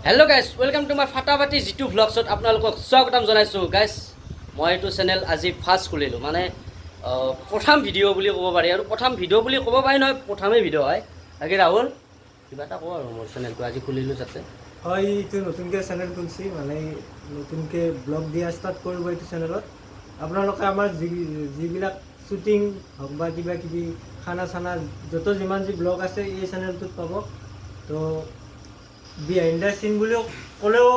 Hello guys, welcome to my Fatawati G2 vlogsত আপোনালোকক স্বাগতম জনাইছো গাইস। মই এইটো চেনেল আজি ফাৰ্স্ট খুলিলো মানে প্ৰথম ভিডিঅ' বুলি ক'ব পাৰি আৰু প্ৰথম ভিডিঅ' বুলি ক'ব পাৰি নহয় প্ৰথমে ভিডিঅ' হয়। আগে ৰাহুল কিবা এটা কওঁ আৰু মোৰ চেনেলটো আজি খুলিলো যাতে হয় এইটো নতুনকৈ চেনেল খুলিছি মানে নতুনকৈ ব্লগ দিয়া ষ্টাৰ্ট কৰিব এইটো চেনেলত আপোনালোকে আমাৰ যিবিলাক শ্বুটিং হওক বা কিবা কিবি খানা চানা যত যিমান যি ব্লগ আছে এই চেনেলটোত পাব। তো বিহাইণ্ড দ্য চিন বুলিও ক'লেও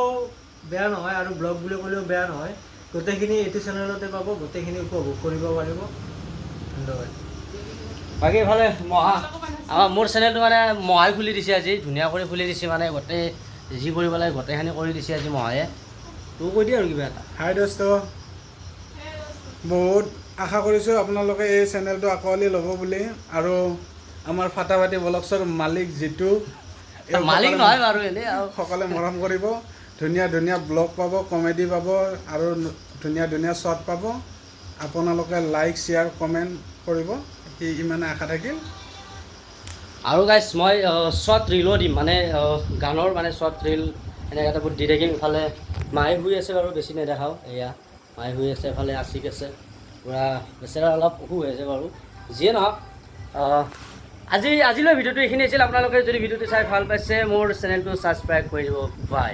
বেয়া নহয় আৰু ব্লগ বুলি ক'লেও বেয়া নহয়, গোটেইখিনি এইটো চেনেলতে পাব, গোটেইখিনি উপভোগ কৰিব পাৰিব। ধন্যবাদ। বাকী ইফালে মহা আমাৰ মোৰ চেনেলটো মানে মহাই খুলি দিছে আজি, ধুনীয়া কৰি খুলি দিছে মানে গোটেই যি কৰিব লাগে গোটেইখিনি কৰি দিছে আজি মহায়ে। তোৰ কৈ দিয়ে আৰু কিবা এটা। হাই দোস্ত, বহুত আশা কৰিছোঁ আপোনালোকে এই চেনেলটো আঁকোৱালি ল'ব বুলি আৰু আমাৰ ফাটাফাটি ব্লগছৰ মালিক জিতু মালিক নহয় বাৰু এনেই আৰু সকলে মৰম কৰিব। ধুনীয়া ধুনীয়া ব্লগ পাব, কমেডি পাব আৰু ধুনীয়া ধুনীয়া শ্বৰ্ট পাব। আপোনালোকে লাইক শ্বেয়াৰ কমেণ্ট কৰিব, ইমানে আশা থাকিল। আৰু গাইছ মই শ্বৰ্ট ৰিলো দিম মানে গানৰ মানে শ্বৰ্ট ৰিল এনেকৈ এটা দি থাকিম। ইফালে মায়ে শুই আছে বাৰু, বেছি নেদেখাওঁ। এয়া মায়ে শুই আছে, এফালে আচিক আছে, পূৰা বেচেৰা অলপ অসুখ হৈ আছে বাৰু। যিয়ে নহওক আজিলৈ ভিডিঅ'টো এইখিনি আছিল। আপোনালোকে যদি ভিডিঅ'টো চাই ভাল পাইছে মোৰ চেনেলটো ছাবস্ক্ৰাইব কৰি দিব। বাই।